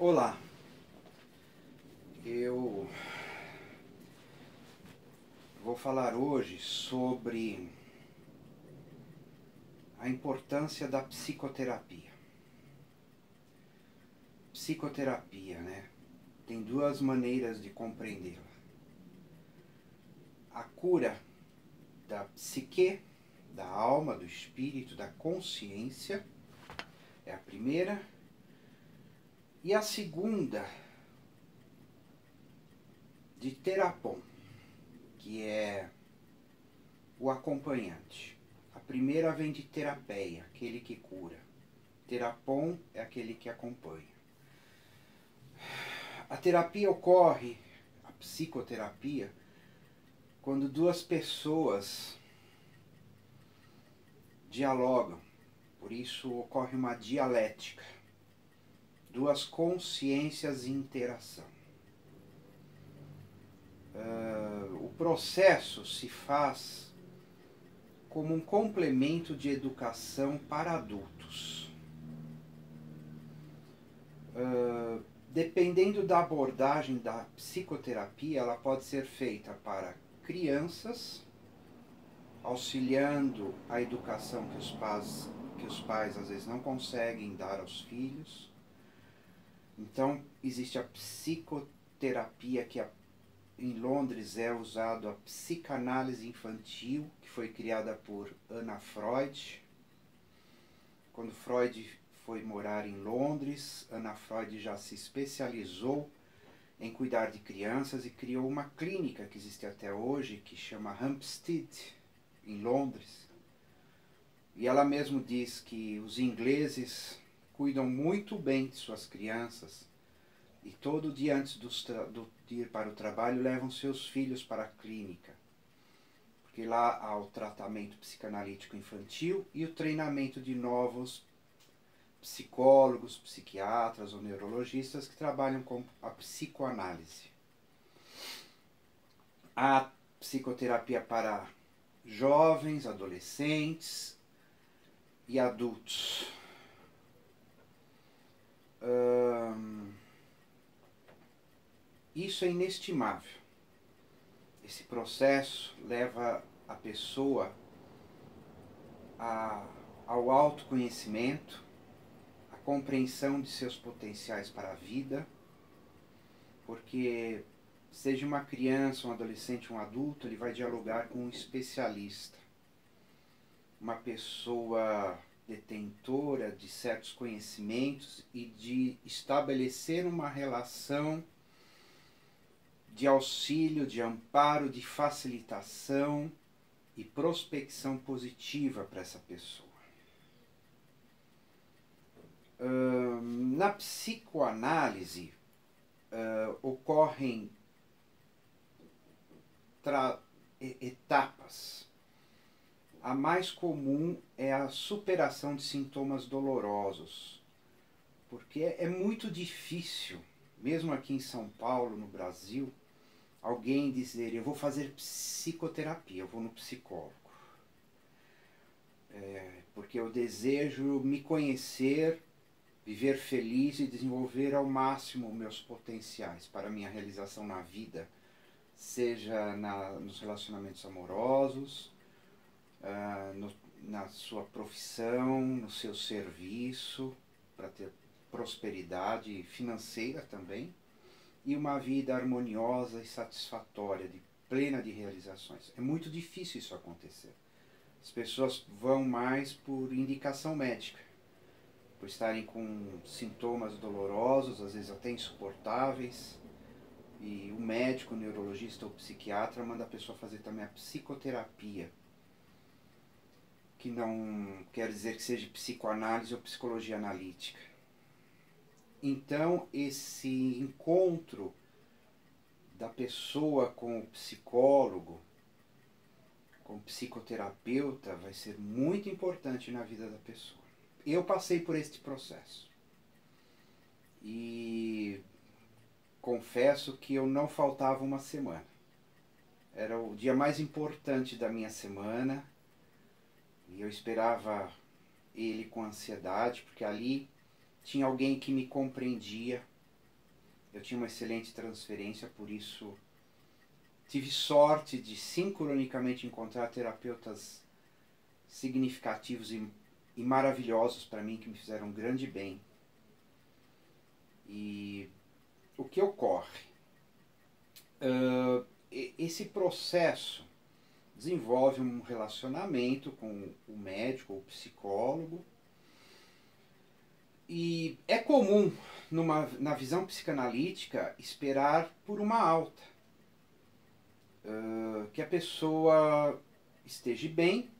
Olá, eu vou falar hoje sobre a importância da psicoterapia. Psicoterapia, né? Tem duas maneiras de compreendê-la. A cura da psique, da alma, do espírito, da consciência, é a primeira. E a segunda, de terapon, que é o acompanhante. A primeira vem de terapeia, aquele que cura. Terapon é aquele que acompanha. A terapia ocorre, a psicoterapia, quando duas pessoas dialogam. Por isso ocorre uma dialética. Duas consciências em interação. O processo se faz como um complemento de educação para adultos. Dependendo da abordagem da psicoterapia, ela pode ser feita para crianças, auxiliando a educação que os pais às vezes não conseguem dar aos filhos. Então, existe a psicoterapia que em Londres é usado a psicanálise infantil, que foi criada por Anna Freud. Quando Freud foi morar em Londres, Anna Freud já se especializou em cuidar de crianças e criou uma clínica que existe até hoje, que chama Hampstead, em Londres. E ela mesmo diz que os ingleses cuidam muito bem de suas crianças e todo dia antes de ir para o trabalho levam seus filhos para a clínica. Porque lá há o tratamento psicanalítico infantil e o treinamento de novos psicólogos, psiquiatras ou neurologistas que trabalham com a psicoanálise. Há psicoterapia para jovens, adolescentes e adultos. Isso é inestimável. Esse processo leva a pessoa ao autoconhecimento, à compreensão de seus potenciais para a vida, porque seja uma criança, um adolescente, um adulto, ele vai dialogar com um especialista, uma pessoa detentora de certos conhecimentos e de estabelecer uma relação de auxílio, de amparo, de facilitação e prospecção positiva para essa pessoa. Na psicoanálise ocorrem etapas. A mais comum é a superação de sintomas dolorosos, porque é muito difícil, mesmo aqui em São Paulo, no Brasil, alguém dizer: eu vou fazer psicoterapia, eu vou no psicólogo. Porque eu desejo me conhecer, viver feliz e desenvolver ao máximo meus potenciais para a minha realização na vida, seja nos relacionamentos amorosos, na sua profissão, no seu serviço, para ter prosperidade financeira também, e uma vida harmoniosa e satisfatória, plena de realizações. É muito difícil isso acontecer. As pessoas vão mais por indicação médica, por estarem com sintomas dolorosos, às vezes até insuportáveis, e o médico, o neurologista ou o psiquiatra manda a pessoa fazer também a psicoterapia, que não quer dizer que seja psicoanálise ou psicologia analítica. Então, esse encontro da pessoa com o psicólogo, com o psicoterapeuta, vai ser muito importante na vida da pessoa. Eu passei por este processo. E confesso que eu não faltava uma semana. Era o dia mais importante da minha semana. E eu esperava ele com ansiedade, porque ali tinha alguém que me compreendia, Eu tinha uma excelente transferência, por isso tive sorte de sincronicamente encontrar terapeutas significativos e maravilhosos para mim, que me fizeram um grande bem. E o que ocorre? Esse processo desenvolve um relacionamento com o médico ou o psicólogo, e é comum na visão psicanalítica esperar por uma alta, que a pessoa esteja bem,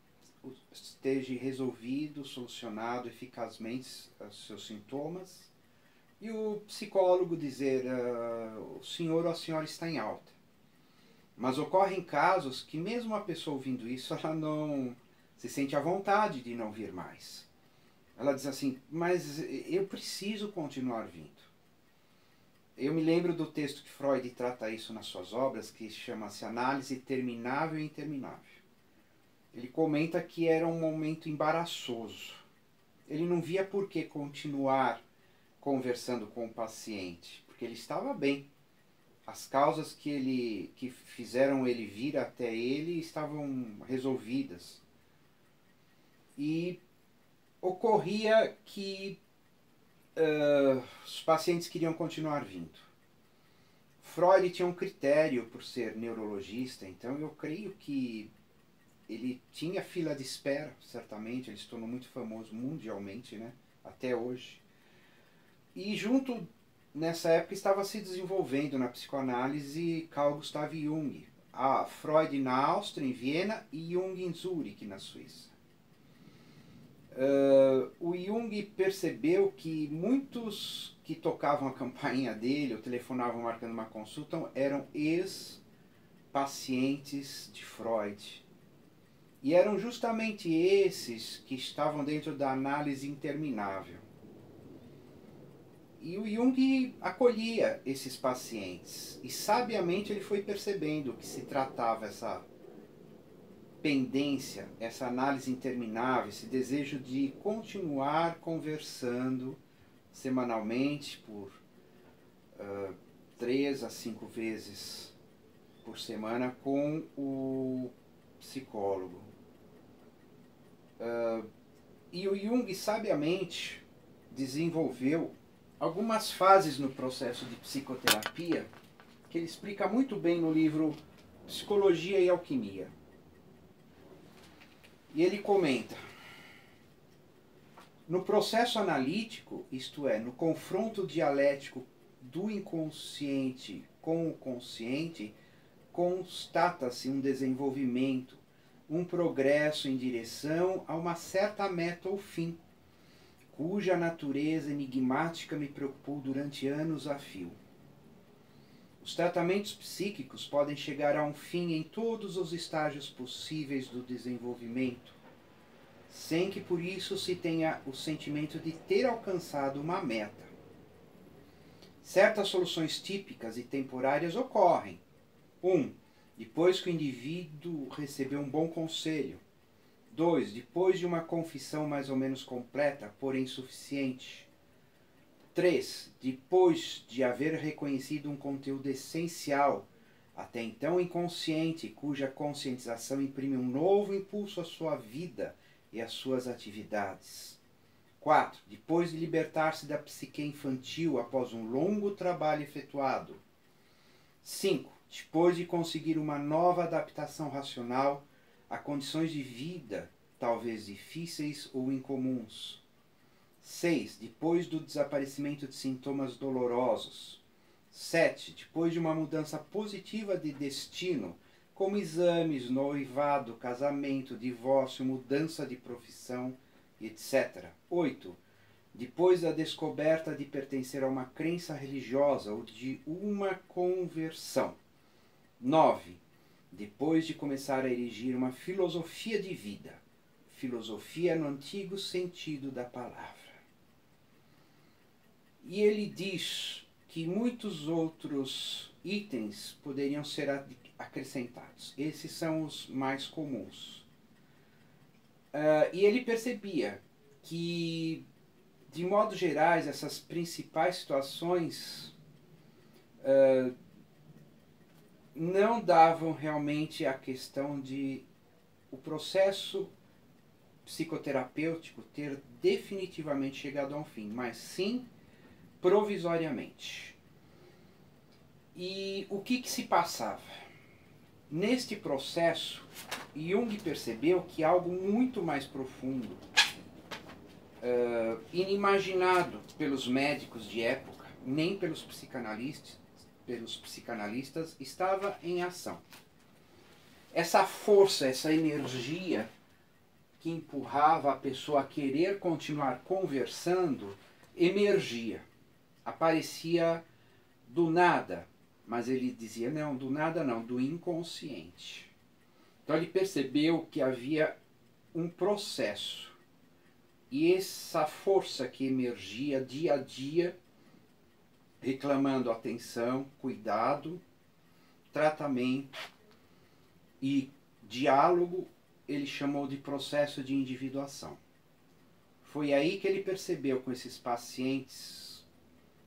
esteja resolvido, solucionado eficazmente os seus sintomas, e o psicólogo dizer, o senhor ou a senhora está em alta. Mas ocorrem casos que mesmo a pessoa ouvindo isso, ela não se sente à vontade de não vir mais. Ela diz assim, mas eu preciso continuar vindo. Eu me lembro do texto que Freud trata isso nas suas obras, que chama-se Análise Terminável e Interminável. Ele comenta que era um momento embaraçoso. Ele não via por que continuar conversando com o paciente, porque ele estava bem. As causas que fizeram ele vir até ele estavam resolvidas. E ocorria que os pacientes queriam continuar vindo. Freud tinha um critério por ser neurologista, então eu creio que ele tinha fila de espera, certamente. Ele se tornou muito famoso mundialmente, né? Até hoje. E junto, nessa época, estava se desenvolvendo na psicoanálise Carl Gustav Jung. Freud na Áustria, em Viena, e Jung em Zurique, na Suíça. O Jung percebeu que muitos que tocavam a campainha dele ou telefonavam marcando uma consulta eram ex-pacientes de Freud. E eram justamente esses que estavam dentro da análise interminável. E o Jung acolhia esses pacientes. E sabiamente ele foi percebendo que se tratava essa pendência, essa análise interminável, esse desejo de continuar conversando semanalmente por 3 a 5 vezes por semana com o psicólogo. E o Jung sabiamente desenvolveu algumas fases no processo de psicoterapia que ele explica muito bem no livro Psicologia e Alquimia. E ele comenta: no processo analítico, isto é, no confronto dialético do inconsciente com o consciente, constata-se um desenvolvimento, um progresso em direção a uma certa meta ou fim, cuja natureza enigmática me preocupou durante anos a fio. Os tratamentos psíquicos podem chegar a um fim em todos os estágios possíveis do desenvolvimento, sem que por isso se tenha o sentimento de ter alcançado uma meta. Certas soluções típicas e temporárias ocorrem. 1. Depois que o indivíduo recebeu um bom conselho. 2. Depois de uma confissão mais ou menos completa, porém insuficiente. 3. Depois de haver reconhecido um conteúdo essencial, até então inconsciente, cuja conscientização imprime um novo impulso à sua vida e às suas atividades. 4. Depois de libertar-se da psique infantil após um longo trabalho efetuado. 5. Depois de conseguir uma nova adaptação racional a condições de vida, talvez difíceis ou incomuns. 6. Depois do desaparecimento de sintomas dolorosos. 7. Depois de uma mudança positiva de destino, como exames, noivado, casamento, divórcio, mudança de profissão, etc. 8. Depois da descoberta de pertencer a uma crença religiosa ou de uma conversão. 9. Depois de começar a erigir uma filosofia de vida. Filosofia no antigo sentido da palavra. E ele diz que muitos outros itens poderiam ser acrescentados. Esses são os mais comuns. E ele percebia que, de modo gerais, essas principais situações não davam realmente a questão de o processo psicoterapêutico ter definitivamente chegado a um fim, mas sim provisoriamente. E o que se passava? Neste processo, Jung percebeu que algo muito mais profundo, inimaginado pelos médicos de época, nem pelos psicanalistas, estava em ação. Essa força, essa energia que empurrava a pessoa a querer continuar conversando, emergia, aparecia do nada, mas ele dizia, não, do nada não, do inconsciente. Então ele percebeu que havia um processo, e essa força que emergia dia a dia, reclamando atenção, cuidado, tratamento e diálogo, ele chamou de processo de individuação. Foi aí que ele percebeu com esses pacientes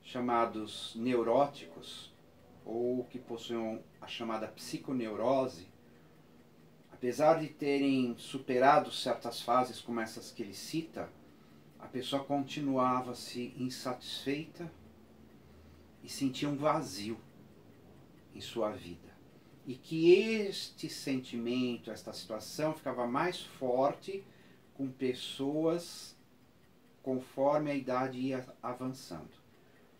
chamados neuróticos, ou que possuem a chamada psiconeurose, apesar de terem superado certas fases como essas que ele cita, a pessoa continuava-se insatisfeita e sentia um vazio em sua vida. E que este sentimento, esta situação, ficava mais forte com pessoas conforme a idade ia avançando.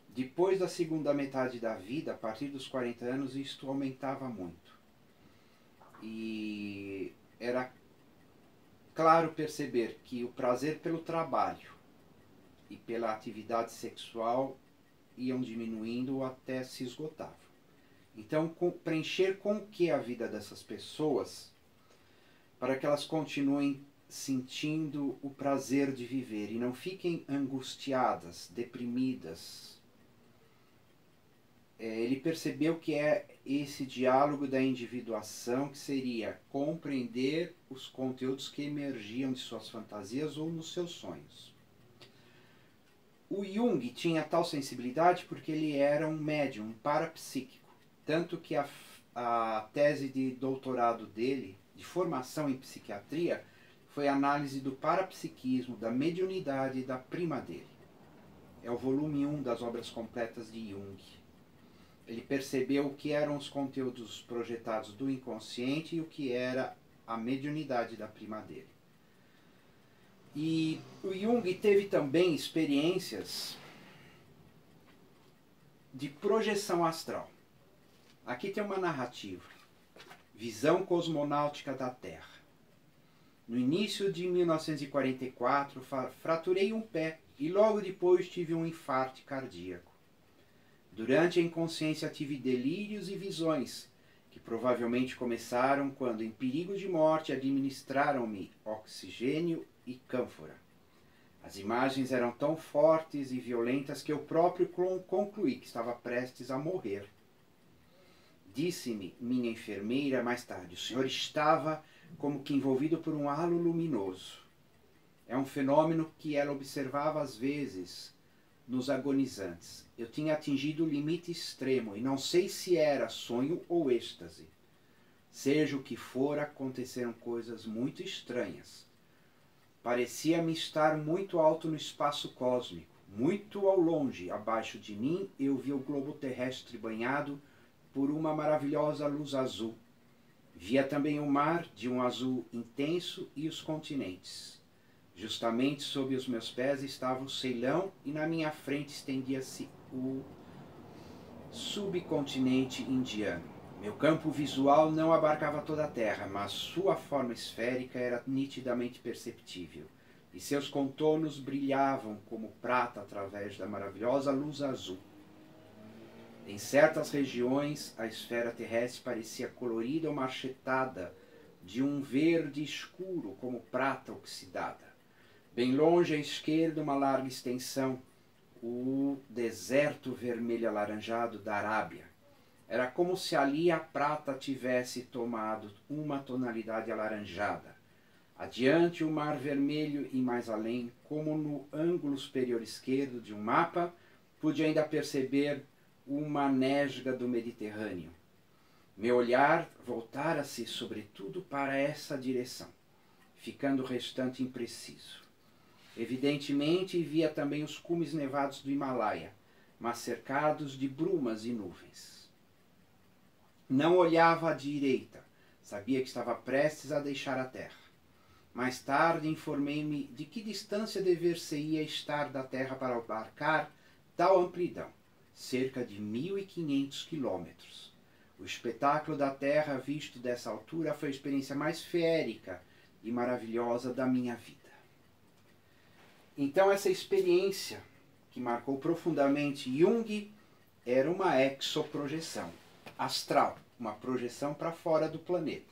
Depois da segunda metade da vida, a partir dos 40 anos, isto aumentava muito. E era claro perceber que o prazer pelo trabalho e pela atividade sexual iam diminuindo até se esgotavam. Então, preencher com o que a vida dessas pessoas, para que elas continuem sentindo o prazer de viver e não fiquem angustiadas, deprimidas. Ele percebeu que é esse diálogo da individuação que seria compreender os conteúdos que emergiam de suas fantasias ou nos seus sonhos. O Jung tinha tal sensibilidade porque ele era um médium, um parapsíquico. Tanto que a tese de doutorado dele, de formação em psiquiatria, foi a análise do parapsiquismo, da mediunidade e da prima dele. É o volume 1 das obras completas de Jung. Ele percebeu o que eram os conteúdos projetados do inconsciente e o que era a mediunidade da prima dele. E o Jung teve também experiências de projeção astral. Aqui tem uma narrativa, visão cosmonáutica da Terra. No início de 1944, fraturei um pé e logo depois tive um infarto cardíaco. Durante a inconsciência tive delírios e visões, que provavelmente começaram quando, em perigo de morte, administraram-me oxigênio e cânfora. As imagens eram tão fortes e violentas que eu próprio concluí que estava prestes a morrer. Disse-me minha enfermeira mais tarde, o senhor estava como que envolvido por um halo luminoso. É um fenômeno que ela observava às vezes nos agonizantes. Eu tinha atingido o limite extremo e não sei se era sonho ou êxtase. Seja o que for, aconteceram coisas muito estranhas. Parecia-me estar muito alto no espaço cósmico. Muito ao longe, abaixo de mim, eu vi o globo terrestre banhado por uma maravilhosa luz azul. Via também o mar de um azul intenso e os continentes. Justamente sob os meus pés estava o Ceilão e na minha frente estendia-se o subcontinente indiano. Meu campo visual não abarcava toda a Terra, mas sua forma esférica era nitidamente perceptível, e seus contornos brilhavam como prata através da maravilhosa luz azul. Em certas regiões, a esfera terrestre parecia colorida ou marchetada de um verde escuro, como prata oxidada. Bem longe à esquerda, uma larga extensão, o deserto vermelho alaranjado da Arábia. Era como se ali a prata tivesse tomado uma tonalidade alaranjada. Adiante, o mar vermelho e mais além, como no ângulo superior esquerdo de um mapa, pude ainda perceber uma nesga do Mediterrâneo. Meu olhar voltara-se sobretudo para essa direção, ficando o restante impreciso. Evidentemente via também os cumes nevados do Himalaia, mas cercados de brumas e nuvens. Não olhava à direita, sabia que estava prestes a deixar a terra. Mais tarde informei-me de que distância dever-se-ia estar da terra para abarcar tal amplidão, cerca de 1.500 quilômetros. O espetáculo da terra visto dessa altura foi a experiência mais feérica e maravilhosa da minha vida. Então essa experiência, que marcou profundamente Jung, era uma exoprojeção astral, uma projeção para fora do planeta.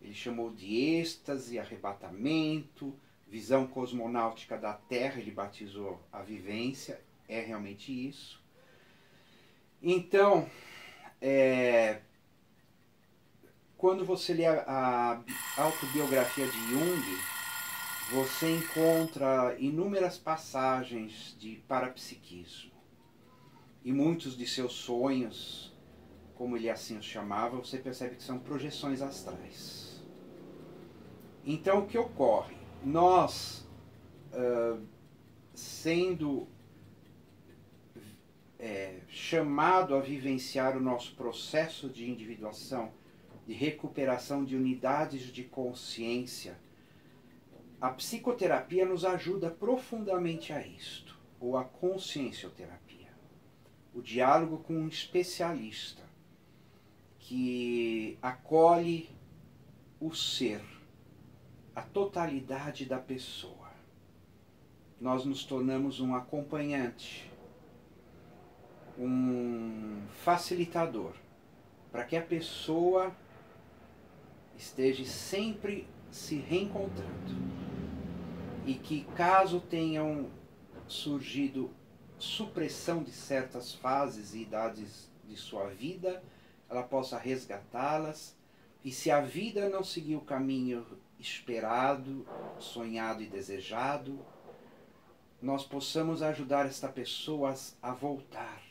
Ele chamou de êxtase, arrebatamento, visão cosmonáutica da Terra, ele batizou a vivência, é realmente isso. Então, quando você lê a autobiografia de Jung, você encontra inúmeras passagens de parapsiquismo. E muitos de seus sonhos, como ele assim os chamava, você percebe que são projeções astrais. Então o que ocorre? Nós, sendo chamado a vivenciar o nosso processo de individuação, de recuperação de unidades de consciência, a psicoterapia nos ajuda profundamente a isto, ou a consciencioterapia. O diálogo com um especialista que acolhe o ser, a totalidade da pessoa. Nós nos tornamos um acompanhante, um facilitador, para que a pessoa esteja sempre se reencontrando. E que caso tenham surgido supressão de certas fases e idades de sua vida, ela possa resgatá-las. E se a vida não seguir o caminho esperado, sonhado e desejado, nós possamos ajudar esta pessoa a voltar,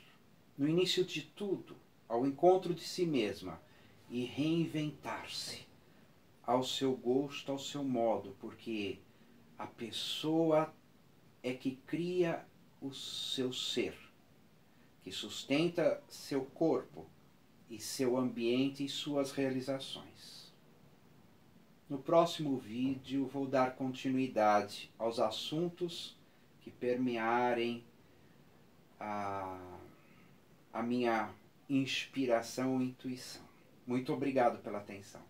no início de tudo, ao encontro de si mesma e reinventar-se ao seu gosto, ao seu modo, porque a pessoa é que cria o seu ser, que sustenta seu corpo e seu ambiente e suas realizações. No próximo vídeo vou dar continuidade aos assuntos que permearem a minha inspiração e intuição. Muito obrigado pela atenção.